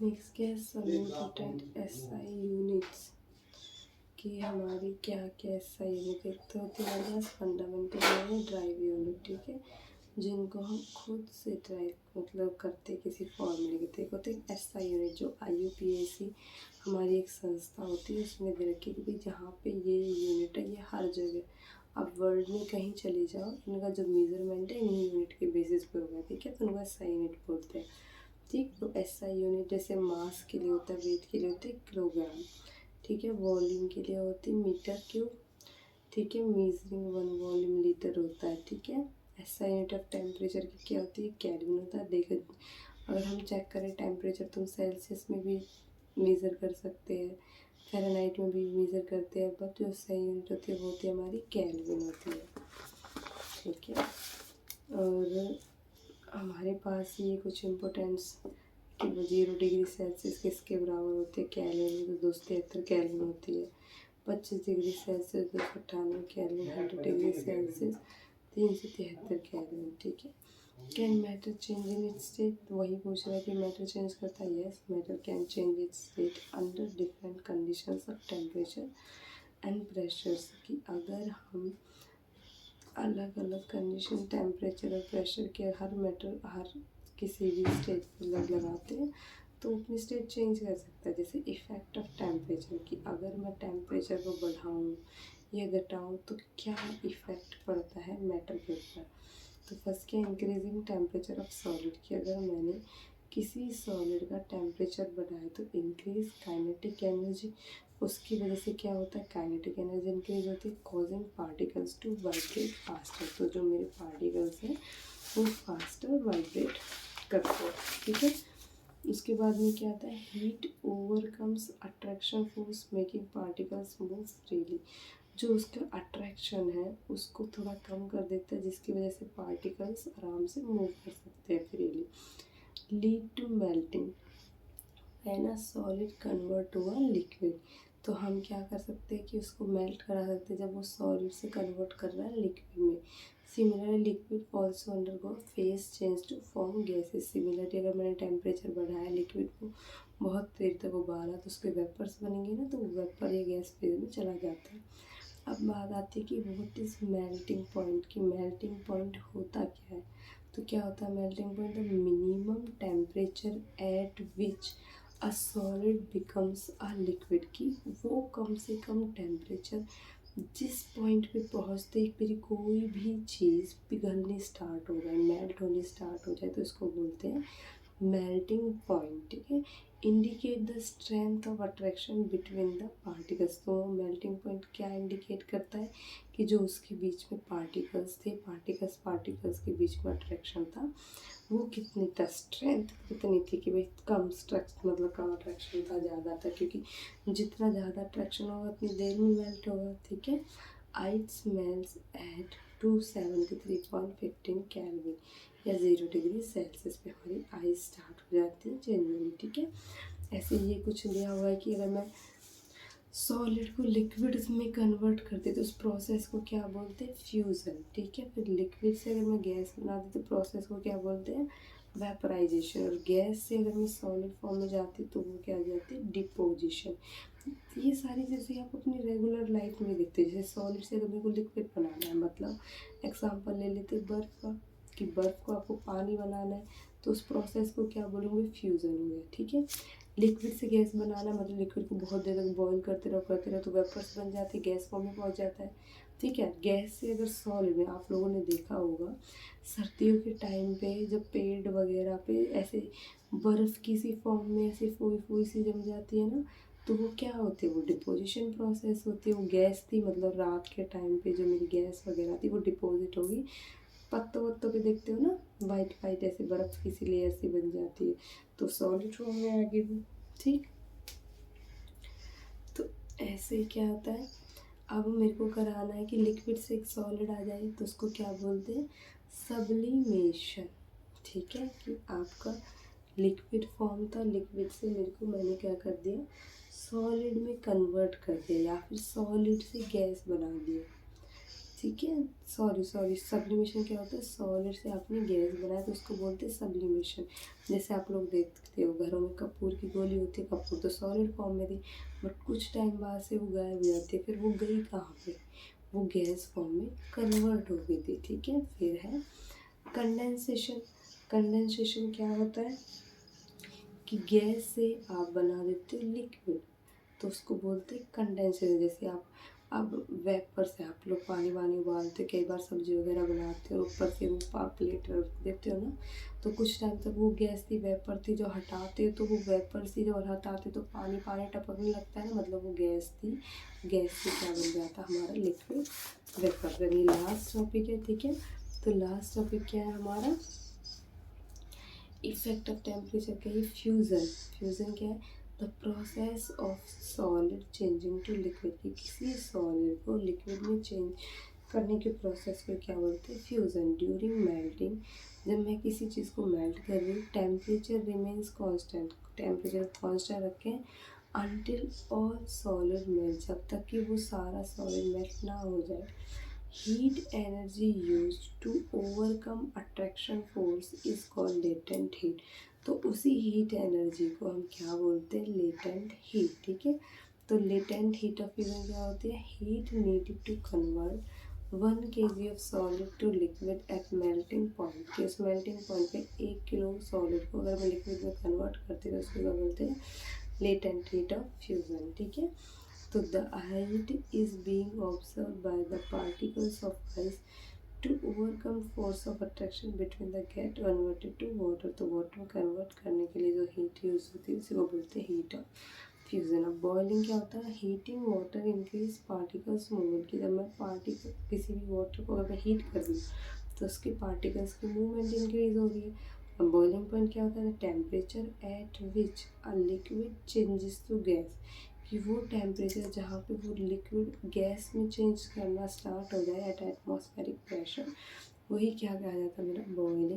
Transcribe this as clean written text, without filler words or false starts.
Mix gas सब important SI units कि हमारी क्या क्या एसआई यूनिट। एक तो होती है हमारे पास फंडामेंटल है ड्राइव यूनिट, ठीक है, जिनको हम खुद से ड्राइव मतलब करते किसी फॉर्मूले के। एक होते हैं एसआई यूनिट जो IUPAC हमारी एक संस्था होती है, उसमें दे रखी कि भाई जहाँ पे ये यूनिट है ये हर जगह आप वर्ल्ड में कहीं चले जाओ, इनका जो मेजरमेंट है इन्हीं यूनिट के बेसिस पे होगा, ठीक है, तो उनको एसआई यूनिट बोलते हैं। ठीक, तो एसआई यूनिट जैसे मास के लिए होता है, वेट के लिए होता है किलोग्राम, ठीक है, वॉल्यूम के लिए होती है मीटर क्यूब, ठीक है, मेजरिंग वन वॉल्यूम लीटर होता है, ठीक है। एसआई यूनिट ऑफ टेम्परेचर की क्या होती है, केल्विन होता है। देखो अगर हम चेक करें टेम्परेचर तो हम सेल्सियस में भी मेज़र कर सकते हैं, फ़ारेनहाइट में भी मेज़र करते हैं, बट जो एसआई यूनिट होती है वो होती है हमारी केल्विन होती है, ठीक है। और हमारे पास ये कुछ इम्पोर्टेंट्स कि वो 0 डिग्री सेल्सियस किसके बराबर होती है, केल्विन, तो 273 केल्विन होती है। 25 degree Celsius 298 kelvin, 100 degree Celsius 373 kelvin, ठीक है। Can matter change in its state, वही पूछ रहा है कि मैटर चेंज करता है। Yes, matter can change it's state under different conditions of temperature and pressures, कि अगर हम अलग अलग कंडीशन टेम्परेचर और प्रेशर के हर मैटर हर किसी भी स्टेट पर लगाते हैं तो अपनी स्टेट चेंज कर सकता है। जैसे इफ़ेक्ट ऑफ टेम्परेचर, कि अगर मैं टेम्परेचर को बढ़ाऊँ या घटाऊँ तो क्या इफ़ेक्ट पड़ता है मैटर के ऊपर। तो फर्स्ट क्या, इंक्रीजिंग टेम्परेचर ऑफ सॉलिड, कि अगर मैंने किसी सॉलिड का टेम्परेचर बढ़ाए तो इंक्रीज काइनेटिक एनर्जी, उसकी वजह से क्या होता है, काइनेटिक एनर्जी इंक्रीज होती है, causing particles to vibrate faster, तो जो मेरे पार्टिकल्स हैं वो फास्टर वाइब्रेट करते हैं, ठीक है। उसके बाद में क्या आता है, heat overcomes attraction force making particles move freely, जो उसका अट्रैक्शन है उसको थोड़ा कम कर देता है, जिसकी वजह से पार्टिकल्स आराम से मूव कर सकते हैं freely. Lead to melting when a solid convert to a liquid, तो हम क्या कर सकते हैं कि उसको मेल्ट करा सकते हैं जब वो सॉलिड से कन्वर्ट कर रहा है लिक्विड में। Similarly liquid also undergo phase change to form gases, similarly अगर मैंने टेम्परेचर बढ़ाया लिक्विड को बहुत देर तक उबाला तो उसके वेपर्स बनेंगे ना, तो वेपर या गैस फेज में चला जाता है। अब बात आती है कि व्हाट इज़ मेल्टिंग पॉइंट, कि मेल्टिंग पॉइंट होता क्या है। तो क्या होता है melting point, the minimum temperature at which a solid becomes a liquid, की वो कम से कम टेम्परेचर जिस पॉइंट पे पहुँचते ही फिर कोई भी चीज़ पिघलनी स्टार्ट हो जाए, मेल्ट होनी स्टार्ट हो जाए, तो इसको बोलते हैं मेल्टिंग पॉइंट, ठीक है। Indicate the strength of attraction between the particles, तो मेल्टिंग पॉइंट क्या इंडिकेट करता है कि जो उसके बीच में पार्टिकल्स थे, पार्टिकल्स के बीच में अट्रैक्शन था वो कितनी था, स्ट्रेंथ कितनी थी, कि भाई कम स्ट्रेक्शन मतलब कम अट्रैक्शन था, ज़्यादा था, क्योंकि जितना ज़्यादा अट्रैक्शन होगा उतनी देर में मेल्ट होगा, ठीक है। आइस मेल्ट्स एट 273.15 केल्विन या 0 डिग्री सेल्सियस पे हमारी आइस स्टार्ट हो जाती है जनरली, ठीक है। ऐसे ये कुछ दिया हुआ है कि अगर मैं सॉलिड को लिक्विड में कन्वर्ट करते तो उस प्रोसेस को क्या बोलते हैं, फ्यूज़न, ठीक है। फिर लिक्विड से अगर मैं गैस बनाती तो प्रोसेस को क्या बोलते हैं, वेपराइजेशन, और गैस से अगर मैं सॉलिड फॉर्म में जाती तो वो क्या जाती है, डिपोजिशन। ये सारी चीज़ें आप अपनी रेगुलर लाइफ में देखते हैं। जैसे सॉलिड से अगर मेरे को लिक्विड बनाना है, मतलब एग्जांपल ले लेते बर्फ़ का, कि बर्फ़ को आपको पानी बनाना है तो उस प्रोसेस को क्या बोलेंगे, फ्यूज़न हो गया, ठीक है। लिक्विड से गैस बनाना मतलब लिक्विड को बहुत देर तक बॉईल करते रहो तो वेपर्स बन जाते हैं, गैस फॉर्म में पहुंच जाता है, ठीक है। गैस से अगर सॉलिड में आप लोगों ने देखा होगा सर्दियों के टाइम पे जब पेड़ वगैरह पे ऐसे बर्फ़ की सी फॉर्म में ऐसे फूई फूई सी जम जाती है ना, तो वो क्या होती है, वो डिपोजिशन प्रोसेस होती है। वो गैस थी, मतलब रात के टाइम पे जो मेरी गैस वगैरह थी वो डिपॉजिट होगी। पत्तों वत्तों पे देखते हो ना, वाइट वाइट ऐसे बर्फ़ की सी लेयर सी बन जाती है, तो सॉलिड फॉर्म में आ गई वो, ठीक। तो ऐसे क्या होता है, अब मेरे को कराना है कि लिक्विड से एक सॉलिड आ जाए तो उसको क्या बोलते हैं, सब्लिमेशन, ठीक है। कि आपका लिक्विड फॉर्म था, लिक्विड से मेरे को मैंने क्या कर दिया, सॉलिड में कन्वर्ट कर दिया या फिर सॉलिड से गैस बना दिया, ठीक है। सॉरी सॉरी, सब्लिमेशन क्या होता है, सॉलिड से आपने गैस बनाया तो उसको बोलते हैं सब्लिमेशन। जैसे आप लोग देखते हो घरों में कपूर की गोली होती है, कपूर तो सॉलिड फॉर्म में थी, बट कुछ टाइम बाद से वो गायब हो जाती है, फिर वो गई कहाँ पे, वो गैस फॉर्म में कन्वर्ट हो गई थी। ठीक है। फिर है कंडेंसेशन। कंडेंसेशन क्या होता है कि गैस से आप बना देते हो लिक्विड, तो उसको बोलते हैं कंडेंसेशन। जैसे आप अब वेपर से आप लोग पानी वानी उबालते हो, कई बार सब्जी वगैरह बनाते हो, ऊपर से वो आप प्लेट रख देते हो ना, तो कुछ टाइम तक वो गैस थी, वेपर थी, जो हटाते हो तो वो वेपर सी जो हटाते तो पानी पानी टपकने लगता है ना, मतलब वो गैस थी, गैस से क्या बन जाता हमारा लिक्विड वेपर। ये लास्ट टॉपिक है। ठीक है। तो लास्ट टॉपिक क्या है हमारा, इफेक्ट ऑफ टेम्परेचर का ही फ्यूज़न। फ्यूज़न क्या है, the process of solid changing to liquid, कि किसी सॉलिड को लिक्विड में चेंज करने के प्रोसेस को क्या बोलते हैं, फ्यूज़न। ड्यूरिंग मेल्टिंग, जब मैं किसी चीज़ को मेल्ट कर रही हूँ, temperature remains constant, temperature constant रखें अनटिल ऑल सॉलिड मेल्ट, जब तक कि वो सारा सॉलिड मेल्ट ना हो जाए। Heat energy used to overcome attraction force is called latent heat। तो उसी हीट एनर्जी को हम क्या बोलते हैं, लेटेंट हीट। ठीक है। तो लेटेंट हीट ऑफ फ्यूजन क्या होती है, heat needed to convert 1 kg of solid to liquid at melting point, कि उस मेल्टिंग पॉइंट पे 1 किलो सॉलिड को अगर मैं लिक्विड में कन्वर्ट करती हूँ तो उसको क्या बोलते हैं, लेटेंट हीट ऑफ फ्यूजन। ठीक है। So the heat is being observed by the particles of ice to overcome force of attraction between the get converted to water। तो वाटर कन्वर्ट करने के लिए जो हीट यूज होती है उसी को बोलते हैं हीट ऑफ फ्यूजन। अब बॉइलिंग क्या होता है, heating water increase particles movement, की जब मैं पार्टिकल किसी भी वाटर को अगर मैं हीट कर रही हूँ तो उसके पार्टिकल्स की मूवमेंट इंक्रीज हो रही है। अब बॉइलिंग पॉइंट क्या होता है, temperature at which a liquid changes to gas, कि वो टेम्परेचर जहाँ पे वो लिक्विड गैस में चेंज करना स्टार्ट हो जाए एट एटमॉस्फेरिक प्रेशर, वही क्या कहा जाता है मेरा, बॉइलिंग